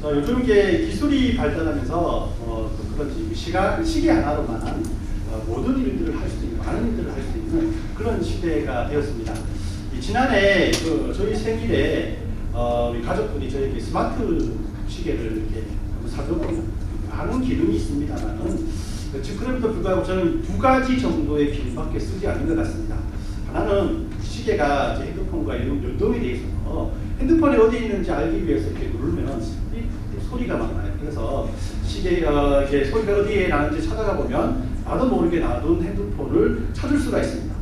요즘 게 기술이 발달하면서 그런지 시계 하나로만 모든 일들을 할 수 있는, 많은 일들을 할 수 있는 그런 시대가 되었습니다. 지난해 저희 생일에 우리 가족들이 저에게 스마트 시계를 이렇게 사줬고 많은 기능이 있습니다만은 그럼에도 불구하고 저는 두 가지 정도의 기능밖에 쓰지 않는 것 같습니다. 하나는 시계가 제 핸드폰과 연동이 되어 있어서 핸드폰이 어디 있는지 알기 위해서 이렇게 누르면 소리가 막 나요. 그래서 시계가 이렇게 소리가 어디에 나는지 찾아가 보면 나도 모르게 놔둔 핸드폰을 찾을 수가 있습니다.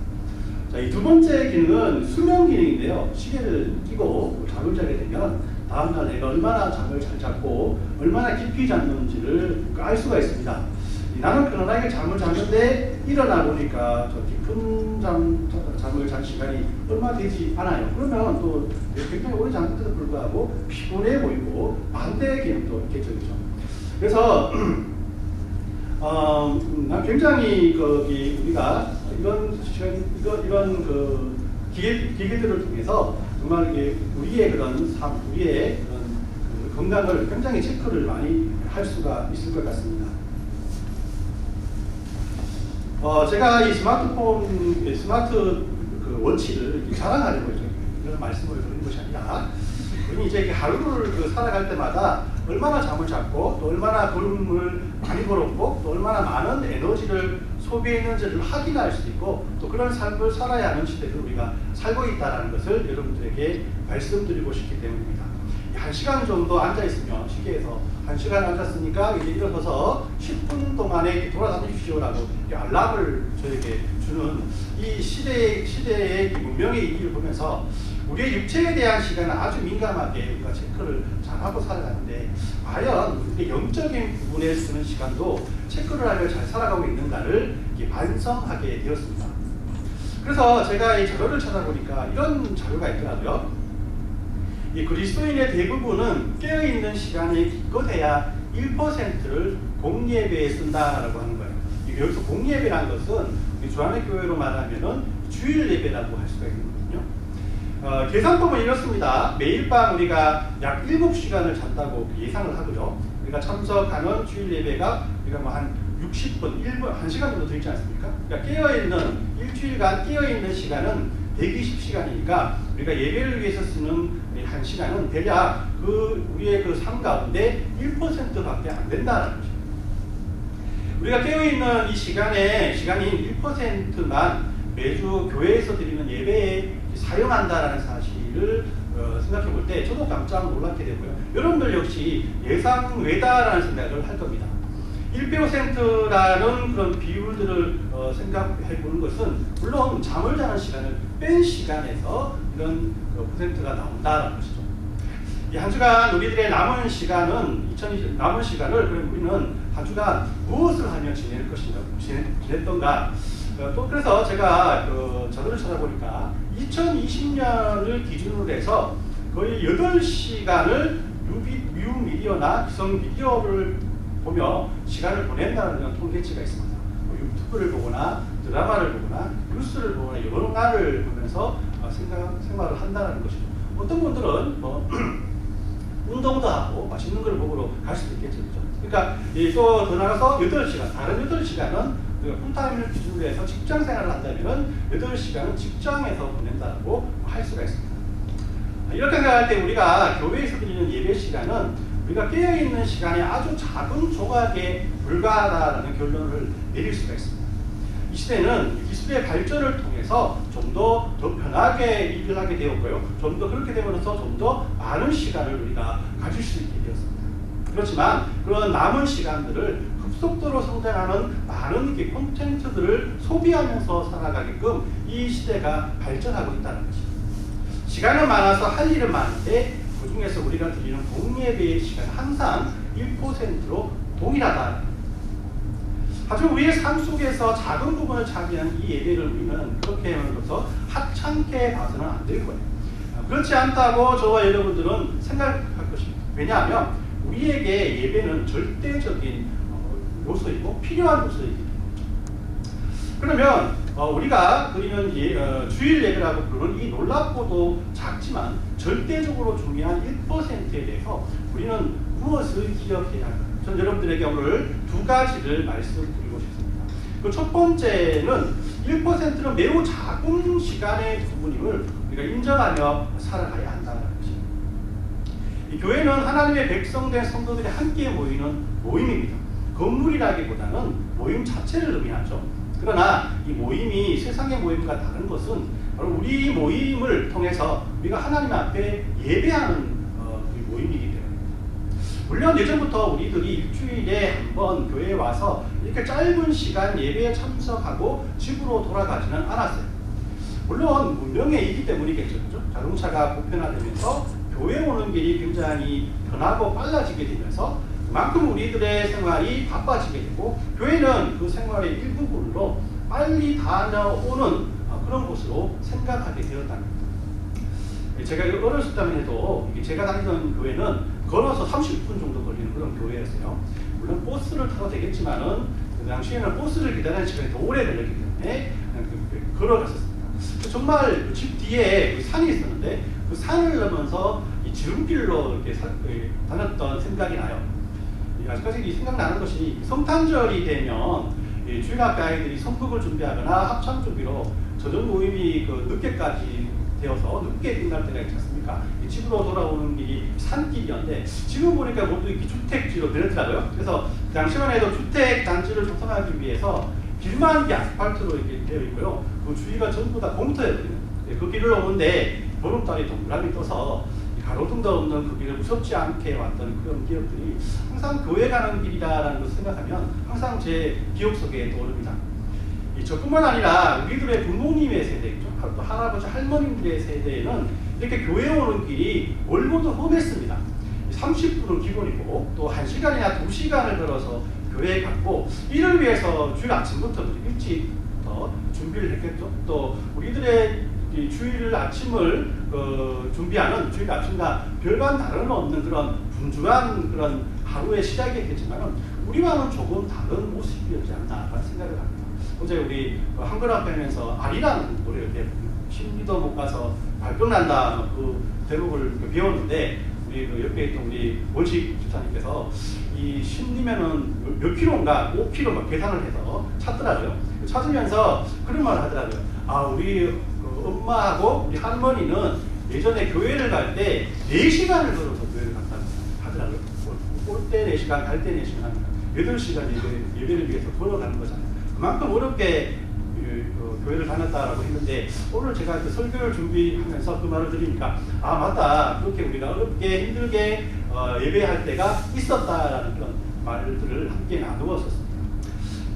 자, 이 두 번째 기능은 수면 기능인데요. 시계를 끼고 잠을 자게 되면 다음날 내가 얼마나 잠을 잘 잤고 얼마나 깊이 잤는지를 알 수가 있습니다. 나는 편안하게 잠을 잤는데 일어나 보니까 저 깊은 잠을 잔 시간이 얼마 되지 않아요. 그러면 또 굉장히 오래 잤는데도 불구하고 피곤해 보이고 반대 기능도 개척이죠. 그래서 난 굉장히 우리가 이런 기계들을 통해서 정말 우리의 그런 우리의 그런 건강을 굉장히 체크를 많이 할 수가 있을 것 같습니다. 제가 이 스마트 워치를 자랑하려고 이런 말씀을 드리는 것이 아니라, 이제 하루를 살아갈 때마다 얼마나 잠을 잤고, 또 얼마나 걸음을 많이 걸었고, 또 얼마나 많은 에너지를 소비했는지를 확인할 수 있고, 또 그런 삶을 살아야 하는 시대를 우리가 살고 있다는 것을 여러분들에게 말씀드리고 싶기 때문입니다. 1시간 정도 앉아있으면, 시계에서 1시간 앉았으니까 이제 일어서서 10분 동안에 돌아다니십시오라고 알람을 저에게 주는 이 시대의 문명의 일을 보면서 우리의 육체에 대한 시간은 아주 민감하게 우리가 체크를 잘하고 살아가는데, 과연 우리의 영적인 부분에 쓰는 시간도 체크를 하며 잘 살아가고 있는가를 반성하게 되었습니다. 그래서 제가 이 자료를 찾아보니까 이런 자료가 있더라고요. 이 그리스도인의 대부분은 깨어있는 시간이 기껏해야 1%를 공예배에 쓴다라고 하는 거예요. 여기서 공예배라는 것은 주안의 교회로 말하면은 주일 예배라고 할 수가 있는 거거든요. 계산법은 이렇습니다. 매일 밤 우리가 약 7시간을 잔다고 예상을 하고요. 우리가 참석하는 주일 예배가 우리가 뭐 한 60분, 1시간 정도 되지 않습니까? 그러니까 깨어있는, 일주일간 깨어있는 시간은 120시간이니까 우리가 예배를 위해서 쓰는 1시간은 대략 우리의 삶 가운데 1%밖에 안 된다는 것입니다. 우리가 깨어있는 이 시간인 1%만 매주 교회에서 드리는 예배에 사용한다는 사실을 생각해 볼 때 저도 깜짝 놀랐게 되고요. 여러분들 역시 예상 외다라는 생각을 할 겁니다. 1%라는 그런 비율들을 생각해 보는 것은 물론 잠을 자는 시간을 뺀 시간에서 이런 퍼센트가 나온다는 것이죠. 이 한 주간 우리들의 남은 시간을 그럼 우리는 한 주간 무엇을 하며 지냈던가? 또 그래서 제가 자료를 찾아보니까 2020년을 기준으로 해서 거의 8시간을 뉴미디어나 기성 미디어를 보며 시간을 보낸다는 그런 통계치가 있습니다. 유튜브를 보거나 드라마를 보거나 뉴스를 보거나 영화를 보면서 생활을 한다는 것이죠. 어떤 분들은 운동도 하고 맛있는 걸 먹으러 갈 수도 있겠죠. 그러니까 또 더 나가서 8시간, 다른 8시간은 풀타임을 기준으로 해서 직장 생활을 한다면 8시간은 직장에서 보낸다고 할 수가 있습니다. 이렇게 생각할 때 우리가 교회에서 드리는 예배 시간은 우리가 깨어있는 시간이 아주 작은 조각에 불과하다는 결론을 내릴 수가 있습니다. 이 시대는 기술의 발전을 통해서 좀 더 편하게 일을 하게 되었고요. 좀 더 그렇게 되면서 좀 더 많은 시간을 우리가 가질 수 있게 되었습니다. 그렇지만 그런 남은 시간들을 급속도로 성장하는 많은 콘텐츠들을 소비하면서 살아가게끔 이 시대가 발전하고 있다는 것입니다. 시간은 많아서 할 일은 많은데 그 중에서 우리가 드리는 공예배의 시간 항상 1%로 동일하다. 하지만 우리의 삶 속에서 작은 부분을 차지하는 이 예배를 우리는 그렇게 하면서 하찮게 봐서는 안 될 거예요. 그렇지 않다고 저와 여러분들은 생각할 것입니다. 왜냐하면 우리에게 예배는 절대적인 요소이고 필요한 요소이기 때문이죠. 그러면 우리가 드리는 주일 예배라고 부르는 이 놀랍고도 작지만 절대적으로 중요한 1%에 대해서 우리는 무엇을 기억해야 할까? 전 여러분들에게 오늘 두 가지를 말씀드리고 싶습니다. 그 첫 번째는 1%는 매우 작은 시간의 부분임을 우리가 인정하며 살아가야 한다는 것입니다. 이 교회는 하나님의 백성된 성도들이 함께 모이는 모임입니다. 건물이라기보다는 모임 자체를 의미하죠. 그러나 이 모임이 세상의 모임과 다른 것은 바로 우리 모임을 통해서 우리가 하나님 앞에 예배하는 모임이기 때문입니다. 물론 예전부터 우리들이 일주일에 한 번 교회에 와서 이렇게 짧은 시간 예배에 참석하고 집으로 돌아가지는 않았어요. 물론 문명의 이기 때문이겠죠. 그죠? 자동차가 보편화되면서 교회 오는 길이 굉장히 편하고 빨라지게 되면서 그만큼 우리들의 생활이 바빠지게 되고 교회는 그 생활의 일부분으로 빨리 다녀오는 그런 곳으로 생각하게 되었답니다. 제가 어렸을 때만 해도 제가 다니던 교회는 걸어서 30분 정도 걸리는 그런 교회였어요. 물론 버스를 타도 되겠지만은 그 당시에는 버스를 기다리는 시간이 더 오래 걸렸기 때문에 걸어갔었습니다. 정말 집 뒤에 산이 있었는데 그 산을 넘어서 이 지름길로 이렇게 다녔던 생각이 나요. 아직까지 생각나는 것이 성탄절이 되면 주일학교 아이들이 성극을 준비하거나 합창 준비로 저녁 모임이 늦게까지 되어서 늦게 끝날 때가 있지 않습니까? 집으로 돌아오는 길이 산길이었는데 지금 보니까 모두 이렇게 주택지로 변했더라고요. 그래서 그 당시만 해도 주택 단지를 조성하기 위해서 길만 아스팔트로 이렇게 되어 있고요. 그 주위가 전부 다 공터였거든요. 그 길을 오는데 보름달이 동그라미 떠서 가로등도 없는 그 길을 무섭지 않게 왔던 그런 기억들이 항상 교회 가는 길이다라는 것을 생각하면 항상 제 기억 속에 떠오릅니다. 저뿐만 아니라 우리들의 부모님의 세대죠. 또 할아버지 할머님들의 세대에는 이렇게 교회 오는 길이 멀고도 험했습니다. 30분은 기본이고 또 1시간이나 2시간을 걸어서 교회에 갔고 이를 위해서 주일 아침부터 일찍 준비를 했겠죠. 또 우리들의 주일 아침을 준비하는 주일 아침과 별반 다름없는 그런 분주한 그런 하루의 시작이었겠지만 우리와는 조금 다른 모습이었지 않나라는 생각을 합니다. 어제 우리 한글 앞에 하면서 아리라는 노래를 심리도 못 가서 발병 난다 그 대목을 배웠는데 우리 그 옆에 있던 우리 원식 집사님께서 이 심리면은 몇 킬로인가 5km 막 계산을 해서 찾더라고요. 찾으면서 그런 말을 하더라고요. 아 우리 엄마하고 우리 할머니는 예전에 교회를 갈 때 4시간을 걸어서 교회를 갔다고 하더라고요. 올 때 4시간, 갈 때 4시간, 8시간 예배를 위해서 걸어가는 거잖아요. 그만큼 어렵게 교회를 다녔다라고 했는데 오늘 제가 그 설교를 준비하면서 그 말을 들으니까 아 맞다 그렇게 우리가 어렵게 힘들게 예배할 때가 있었다라는 그런 말들을 함께 나누었었습니다.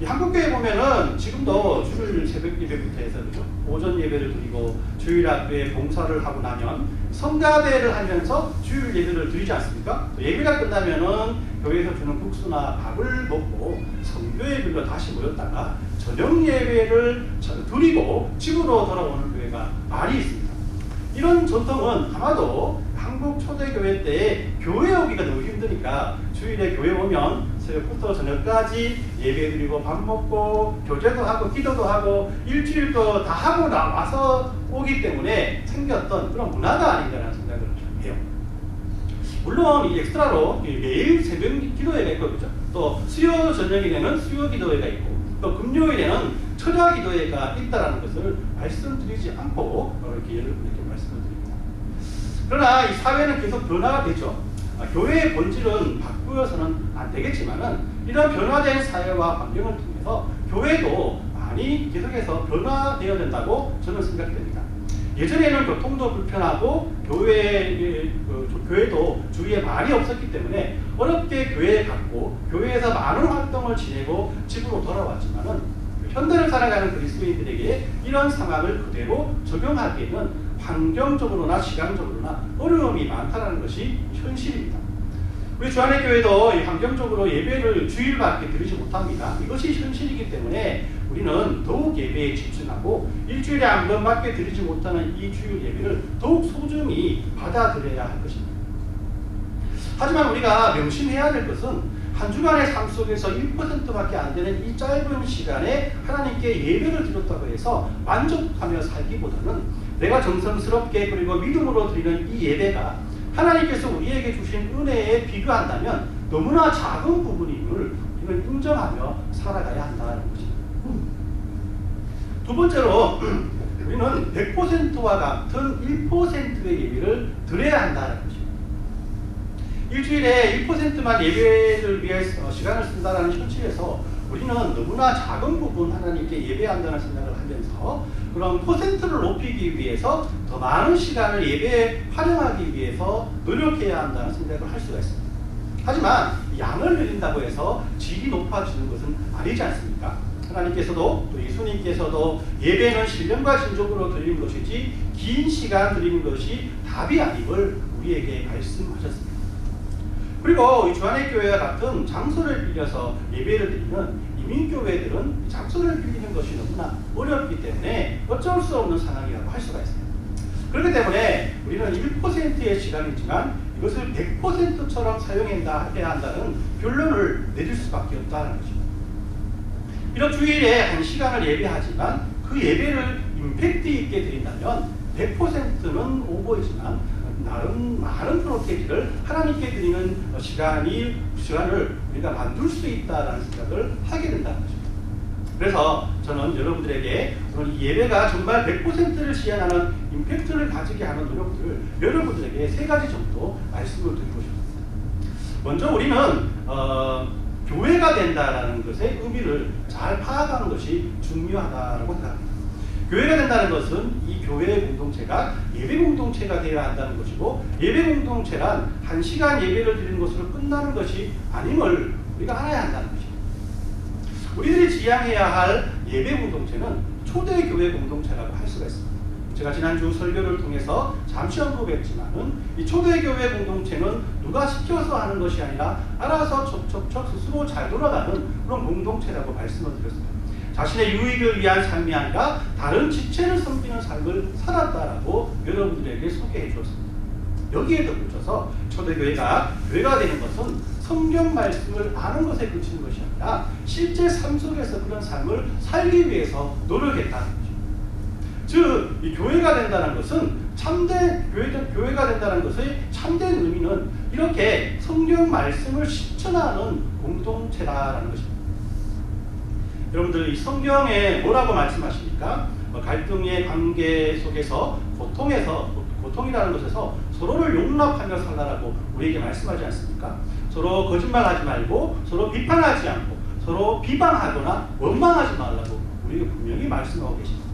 이 한국교회 보면은 지금도 주일 새벽 예배부터 해서 그죠? 오전 예배를 드리고 주일학교에 봉사를 하고 나면 성가대를 하면서 주일 예배를 드리지 않습니까? 예배가 끝나면은 교회에서 주는 국수나 밥을 먹고 성교회별로 다시 모였다가 저녁 예배를 드리고 집으로 돌아오는 교회가 많이 있습니다. 이런 전통은 아마도 한국 초대교회 때 교회 오기가 너무 힘드니까 주일에 교회 오면 새벽부터 저녁까지 예배 드리고 밥 먹고 교제도 하고 기도도 하고 일주일도 다 하고 나와서 오기 때문에 생겼던 그런 문화가 아닌가라는 생각을 해요. 물론 이 엑스트라로 매일 새벽 기도회가 있고 그렇죠? 또 수요 저녁에는 수요 기도회가 있고 또 금요일에는 철야 기도회가 있다는 것을 말씀드리지 않고 이렇게 여러분께 말씀을 드립니다. 그러나 이 사회는 계속 변화가 되죠. 교회의 본질은 바꾸어서는 안 되겠지만은 이런 변화된 사회와 환경을 통해서 교회도 많이 계속해서 변화되어야 된다고 저는 생각이 됩니다. 예전에는 교통도 불편하고 교회도 주위에 말이 없었기 때문에 어렵게 교회에 갔고 교회에서 많은 활동을 지내고 집으로 돌아왔지만은 현대를 살아가는 그리스도인들에게 이런 상황을 그대로 적용하기에는 환경적으로나 시간적으로나 어려움이 많다는 것이 현실입니다. 우리 주안의 교회도 환경적으로 예배를 주일밖에 드리지 못합니다. 이것이 현실이기 때문에 우리는 더욱 예배에 집중하고 일주일에 한 번밖에 드리지 못하는 이 주일 예배를 더욱 소중히 받아들여야 할 것입니다. 하지만 우리가 명심해야 될 것은 한 주간의 삶 속에서 1%밖에 안 되는 이 짧은 시간에 하나님께 예배를 드렸다고 해서 만족하며 살기보다는 내가 정성스럽게 그리고 믿음으로 드리는 이 예배가 하나님께서 우리에게 주신 은혜에 비교한다면 너무나 작은 부분임을 우리는 인정하며 살아가야 한다는 것입니다. 두 번째로 우리는 100%와 같은 1%의 예배를 드려야 한다는 것입니다. 일주일에 1%만 예배를 위해 시간을 쓴다는 현실에서 우리는 너무나 작은 부분 하나님께 예배한다는 생각을 하면서 그런 퍼센트를 높이기 위해서 더 많은 시간을 예배에 활용하기 위해서 노력해야 한다는 생각을 할 수가 있습니다. 하지만 양을 늘린다고 해서 질이 높아지는 것은 아니지 않습니까? 하나님께서도 또 예수님께서도 예배는 신령과 진정으로 드리는 것이지 긴 시간 드리는 것이 답이 아님을 우리에게 말씀하셨습니다. 그리고 주안의 교회와 같은 장소를 빌려서 예배를 드리는 이민교회들은 장소를 빌리는 것이 너무나 어렵기 때문에 어쩔 수 없는 상황이라고 할 수가 있습니다. 그렇기 때문에 우리는 1%의 시간이지만 이것을 100%처럼 사용해야 한다는 결론을 내릴 수밖에 없다는 것입니다. 비록 주일에 1시간을 예배하지만 그 예배를 임팩트 있게 드린다면 100%는 오버이지만 나름 많은 프로테이지를 하나님께 드리는 시간을 우리가 만들 수 있다는 생각을 하게 된다는 것입니다. 그래서 저는 여러분들에게 이 예배가 정말 100%를 시행하는 임팩트를 가지게 하는 노력들을 여러분들에게 3가지 정도 말씀을 드리고 싶습니다. 먼저 우리는 교회가 된다는 것의 의미를 잘 파악하는 것이 중요하다고 생각합니다. 교회가 된다는 것은 이 교회 공동체가 예배 공동체가 되어야 한다는 것이고 예배 공동체란 1시간 예배를 드리는 것으로 끝나는 것이 아님을 우리가 알아야 한다는 것입니다. 우리들이 지향해야 할 예배 공동체는 초대교회 공동체라고 할 수가 있습니다. 제가 지난주 설교를 통해서 잠시 언급했지만은 이 초대교회 공동체는 누가 시켜서 하는 것이 아니라 알아서 척척척 스스로 잘 돌아가는 그런 공동체라고 말씀을 드렸습니다. 자신의 유익을 위한 삶이 아니라 다른 지체를 섬기는 삶을 살았다라고 여러분들에게 소개해 주었습니다. 여기에 덧붙여서 초대교회가 교회가 되는 것은 성경 말씀을 아는 것에 그치는 것이 아니라 실제 삶 속에서 그런 삶을 살기 위해서 노력했다는 것입니다. 즉, 이 교회가 된다는 것은 참된 교회가 된다는 것의 참된 의미는 이렇게 성경 말씀을 실천하는 공동체라는 것입니다. 여러분들 이 성경에 뭐라고 말씀하십니까? 갈등의 관계 속에서 고통이라는 것에서 서로를 용납하며 살라라고 우리에게 말씀하지 않습니까? 서로 거짓말하지 말고 서로 비판하지 않고 서로 비방하거나 원망하지 말라고 우리에게 분명히 말씀하고 계십니다.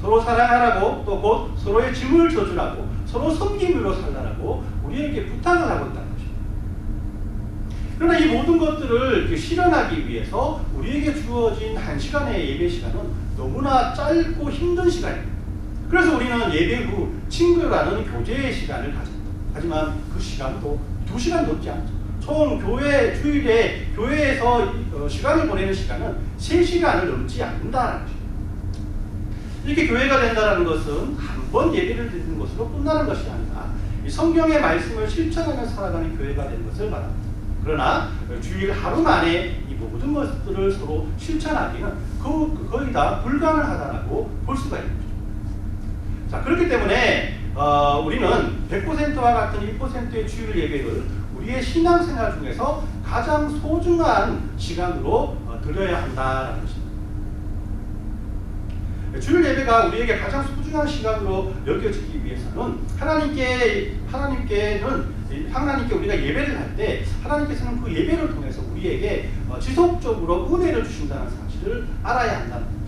서로 사랑하라고 또 곧 서로의 짐을 져주라고 서로 섬김으로 살라라고 우리에게 부탁을 하고 있다는 것입니다. 그러나 이 모든 것들을 실현하기 위해서 우리에게 주어진 1시간의 예배 시간은 너무나 짧고 힘든 시간입니다. 그래서 우리는 예배 후 친구라는 교제의 시간을 가집니다. 하지만 그 시간도 2시간 넘지 않죠. 총 주일에 교회에서 시간을 보내는 시간은 3시간을 넘지 않는다는 것입니다. 이렇게 교회가 된다는 것은 한 번 예배를 드리는 것으로 끝나는 것이 아니라 이 성경의 말씀을 실천하며 살아가는 교회가 되는 것을 말합니다. 그러나 주일 하루 만에 이 모든 것들을 서로 실천하기는 거의 다 불가능하다고 볼 수가 있는 거죠. 자, 그렇기 때문에 우리는 100%와 같은 1%의 주일 예배를 우리의 신앙생활 중에서 가장 소중한 시간으로 드려야 한다는 것입니다. 주일 예배가 우리에게 가장 소중한 시간으로 여겨지기 위해서는 하나님께 우리가 예배를 할 때 하나님께서는 그 예배를 통해서 우리에게 지속적으로 은혜를 주신다는 사실을 알아야 한다는 겁니다.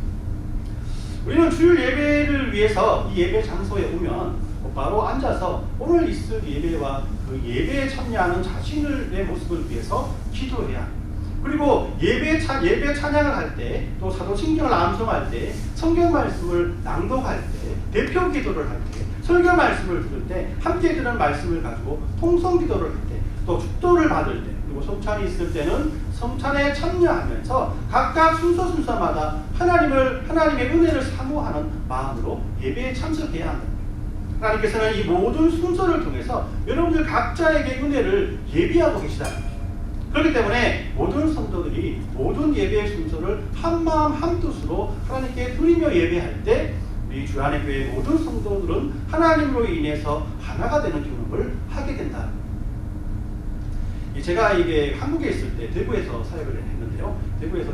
우리는 주일 예배를 위해서 이 예배 장소에 오면 바로 앉아서 오늘 있을 예배와 그 예배에 참여하는 자신의 모습을 위해서 기도해야 합니다. 그리고 예배 찬양을 할 때, 또 사도신경을 암송할 때, 성경 말씀을 낭독할 때, 대표 기도를 할 때, 설교 말씀을 들을 때, 함께 들은 말씀을 가지고 통성 기도를 할 때, 또 축도를 받을 때, 그리고 성찬이 있을 때는 성찬에 참여하면서 각각 순서마다 하나님의 은혜를 사모하는 마음으로 예배에 참석해야 한다. 하나님께서는 이 모든 순서를 통해서 여러분들 각자에게 은혜를 예비하고 계시다는 것입니다. 그렇기 때문에 모든 성도들이 모든 예배의 순서를 한마음 한뜻으로 하나님께 드리며 예배할 때 우리 주안의 교회 모든 성도들은 하나님으로 인해서 하나가 되는 경험을 하게 된다. 제가 이게 한국에 있을 때 대구에서 사역을 했는데요. 대구에서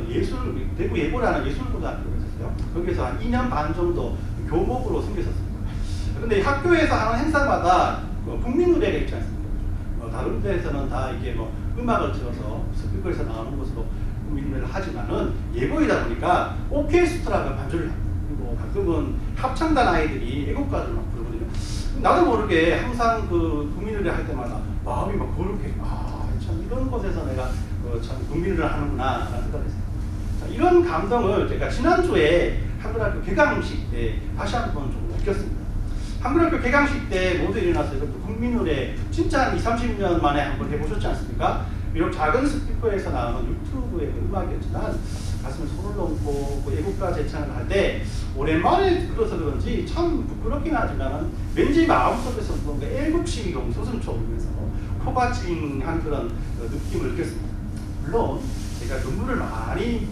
대구 예보라는 예술고등학교가 있었어요. 거기서 한 2년 반 정도 교목으로 섬겼었습니다. 그런데 학교에서 하는 행사마다 국민노래가 있지 않습니까? 다른 데에서는 다 이게 뭐 음악을 틀어서 스피커에서 나오는 것으로 국민노래를 하지만은 예보이다 보니까 오케스트라가 반주를 합니다. 그리고 가끔은 합창단 아이들이 애국가를 막 부르거든요. 나도 모르게 항상 그 국민노래 할 때마다 마음이 막 그렇게 참 이런 곳에서 내가 참 국민노래를 하는구나 라는 생각을 했어요. 자, 이런 감동을 제가 지난주에 한글학교 개강식 때 다시 한번 좀 느꼈습니다. 한글학교 개강식 때 모두 일어나서 이것도 국민노래 진짜 한 20-30년 만에 한번 해보셨지 않습니까? 비록 작은 스피커에서 나오는 유튜브의 음악이었지만 가슴에 손을 얹고 그 애국가 제창을 할 때 오랜만에 들어서 그런지 참 부끄럽긴 하지만 왠지 마음속에서 뭔가 애국심이 솟음쳐 오면서 코가 찡한 그런 느낌을 느꼈습니다. 물론 제가 눈물을 많이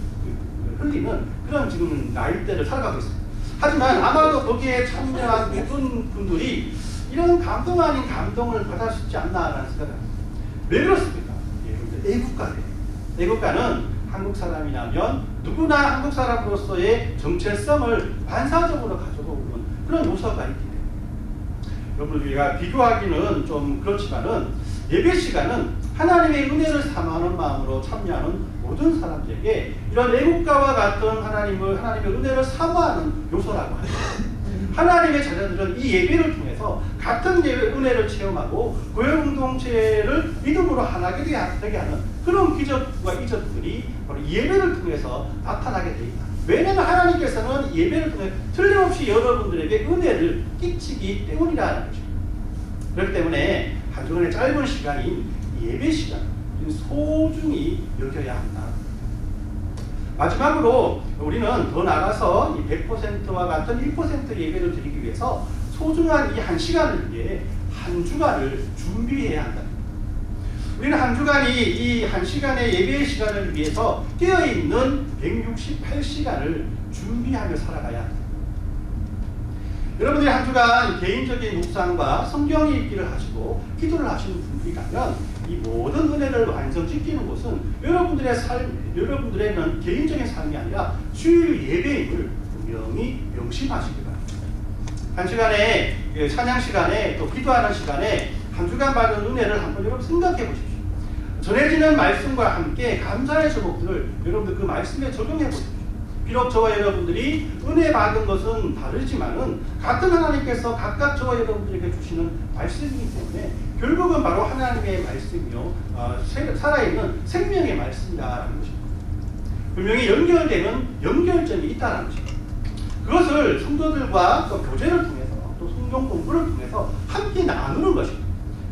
흘리는 그런 지금 나이대를 살아가고 있습니다. 하지만 아마도 거기에 참여한 모든 분들이 이런 감동 아닌 감동을 받았지 않나라는 생각을 합니다. 왜 그렇습니까? 애국가예요. 애국가는 한국 사람이라면 누구나 한국 사람으로서의 정체성을 반사적으로 가지고 오는 그런 요소가 있기 때문에 여러분 우리가 비교하기는 좀 그렇지만은 예배 시간은 하나님의 은혜를 삼하는 마음으로 참여하는 모든 사람들에게 이런 애국가와 같은 하나님의 은혜를 사모하는 요소라고 합니다. 하나님의 자녀들은 이 예배를 통해서 같은 은혜를 체험하고 교회 공동체를 믿음으로 하나게 되게 하는 그런 기적과 이적들이 바로 예배를 통해서 나타나게 됩니다. 왜냐하면 하나님께서는 예배를 통해 틀림없이 여러분들에게 은혜를 끼치기 때문이라는 것입니다. 그렇기 때문에 한 주간의 짧은 시간인 예배 시간 소중히 여겨야 한다. 마지막으로 우리는 더 나아가서 이 100%와 같은 1% 예배를 드리기 위해서 소중한 이 한 시간을 위해 한 주간을 준비해야 한다. 우리는 한 주간이 이 한 시간의 예배의 시간을 위해서 깨어있는 168시간을 준비하며 살아가야 한다. 여러분들이 한 주간 개인적인 묵상과 성경 읽기를 하시고 기도를 하시는 분들이라면 이 모든 은혜를 완성시키는 것은 여러분들의 개인적인 삶이 아니라 주일 예배임을 분명히 명심하시기 바랍니다. 한 시간에 찬양 시간에 또 기도하는 시간에 한 주간 받은 은혜를 한번 여러분 생각해 보십시오. 전해지는 말씀과 함께 감사의 제목들을 여러분들 그 말씀에 적용해 보십시오. 비록 저와 여러분들이 은혜 받은 것은 다르지만은 같은 하나님께서 각각 저와 여러분들에게 주시는 말씀이기 때문에 결국은 바로 하나님의 말씀이요 살아있는 생명의 말씀이라는 것입니다. 분명히 연결되는 연결점이 있다는 것입니다. 그것을 성도들과 또 교제를 통해서 또 성경 공부를 통해서 함께 나누는 것입니다.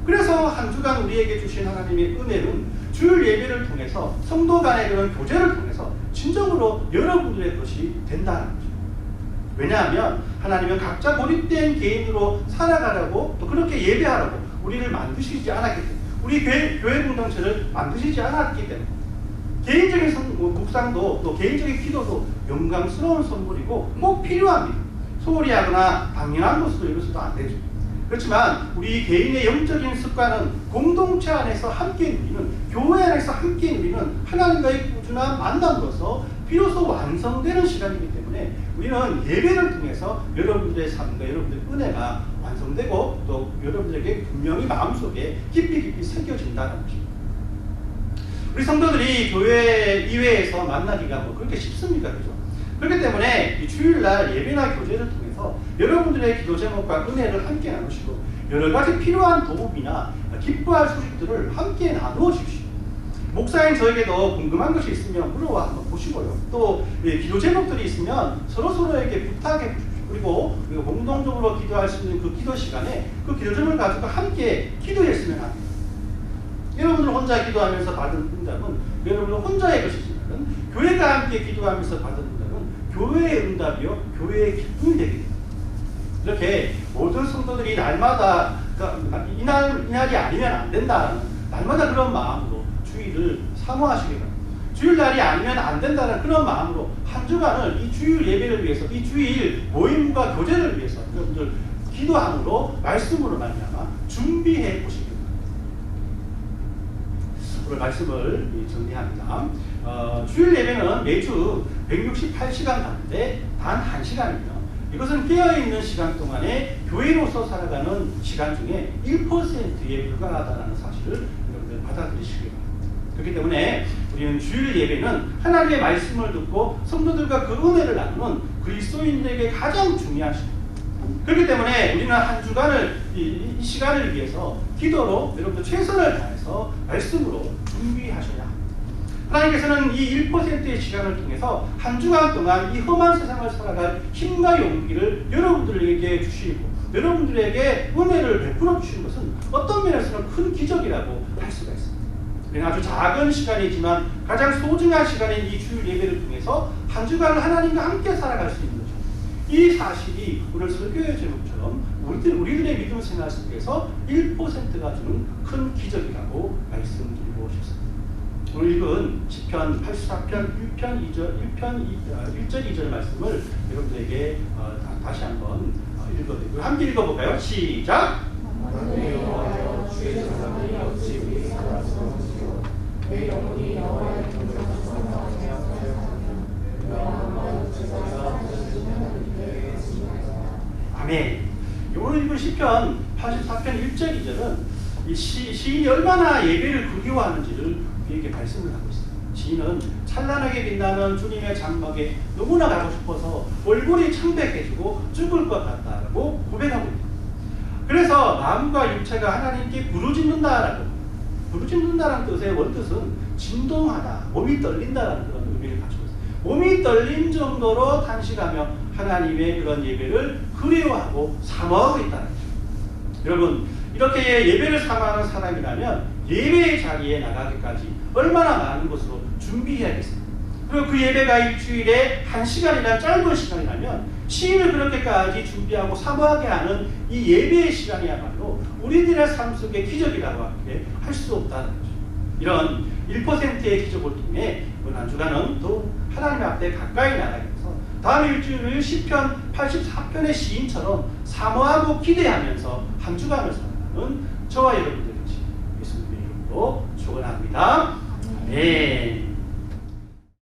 그래서 한 주간 우리에게 주신 하나님의 은혜는 주일 예배를 통해서 성도 간의 그런 교제를 통해서 진정으로 여러분들의 것이 된다는 거죠. 왜냐하면 하나님은 각자 고립된 개인으로 살아가려고 또 그렇게 예배하라고 우리를 만드시지 않았기 때문에 우리 교회 공동체를 만드시지 않았기 때문에 개인적인 묵상도 또 개인적인 기도도 영광스러운 선물이고 꼭 필요합니다. 소홀히 하거나 당연한 것으로 이루어서도 안 되죠. 그렇지만 우리 개인의 영적인 습관은 공동체 안에서 함께 누리는 교회 안에서 함께 누리는 하나님과의 꾸준한 만남으로서 비로소 완성되는 시간이기 때문에 우리는 예배를 통해서 여러분들의 삶과 여러분들의 은혜가 완성되고 또 여러분들에게 분명히 마음속에 깊이 새겨진다는 것입니다. 우리 성도들이 교회 이외에서 만나기가 뭐 그렇게 쉽습니까? 그죠? 그렇기 때문에 이 주일날 예배나 교제를 통해서 여러분들의 기도 제목과 은혜를 함께 나누시고 여러 가지 필요한 도움이나 기뻐할 소식들을 함께 나누어 주십시오. 목사인 저에게도 궁금한 것이 있으면 물어와 한번 보시고요. 또 기도 제목들이 있으면 서로에게 부탁해 주십시오. 그리고 공동적으로 기도할 수 있는 그 기도 시간에 그 기도 제목을 가지고 함께 기도했으면 합니다. 여러분들 혼자 기도하면서 받은 응답은 여러분들 혼자의 것이지만 교회가 함께 기도하면서 받은 응답은 교회의 응답이요 교회의 기쁨이 되게 됩니다. 이렇게 모든 성도들이 날마다 이날이 아니면 안 된다는 날마다 그런 마음으로 주일 주일을 사모하시기 바랍니다. 주일날이 아니면 안 된다는 그런 마음으로 한 주간을 이 주일 예배를 위해서, 이 주일 모임과 교제를 위해서 여러분들 기도함으로 말씀으로 말미암아 준비해 보시기 바랍니다. 오늘 말씀을 정리합니다. 주일 예배는 매주 168시간 가운데 단 1시간이며 이것은 깨어있는 시간 동안에 교회로서 살아가는 시간 중에 1%에 불과하다는 사실을 여러분들 받아들이시기 바랍니다. 그렇기 때문에 우리는 주일 예배는 하나님의 말씀을 듣고 성도들과 그 은혜를 나누는 그리스도인들에게 가장 중요한 시간. 그렇기 때문에 우리는 한 주간을 이 시간을 위해서 기도로 여러분들 최선을 다해서 말씀으로 준비하셔야 합니다. 하나님께서는 이 1%의 시간을 통해서 한 주간 동안 이 험한 세상을 살아갈 힘과 용기를 여러분들에게 주시고 여러분들에게 은혜를 베풀어 주시는 것은 어떤 면에서는 큰 기적이라고 할 수가 있습니다. 아주 작은 시간이지만 가장 소중한 시간인 이 주일 예배를 통해서 한 주간을 하나님과 함께 살아갈 수 있는 거죠. 이 사실이 오늘 설교의 제목처럼 우리들의 믿음 생활 속에서 1%가 주는 큰 기적이라고 말씀드리고 싶습니다. 오늘 읽은 시편 84편 1절 2절 말씀을 여러분들에게 다시 한번 읽어드리고요. 함께 읽어볼까요? 시작! 아멘. 오늘 읽은 시편 84편 1절 2절은 이 시인이 얼마나 예배를 그리워하는지를 우리에게 말씀을 하고 있습니다. 시인은 찬란하게 빛나는 주님의 장막에 너무나 가고 싶어서 얼굴이 창백해지고 죽을 것 같다라고 고백하고 있습니다. 그래서 마음과 육체가 하나님께 부르짖는다라고, 부르짖는다라는 뜻의 원뜻은 진동하다, 몸이 떨린다라는 그런 의미를 가지고 있습니다. 몸이 떨린 정도로 탄식하며 하나님의 그런 예배를 그리워하고 사모하고 있다는 거죠. 여러분, 이렇게 예배를 사모하는 사람이라면 예배의 자리에 나가기까지 얼마나 많은 것으로 준비해야겠습니까? 그리고 그 예배가 일주일에 1시간이나 짧은 시간이라면 시인을 그렇게까지 준비하고 사모하게 하는 이 예배의 시간이야말로 우리들의 삶 속의 기적이라고 할 수 없다는 거죠. 이런 1%의 기적을 통해 오늘 한 주간은 또 하나님 앞에 가까이 나가면서 다음 일주일을 시편 84편의 시인처럼 사모하고 기대하면서 한 주간을 살아가는 저와 여러분들이 예수님의 이름으로 축원합니다. 네.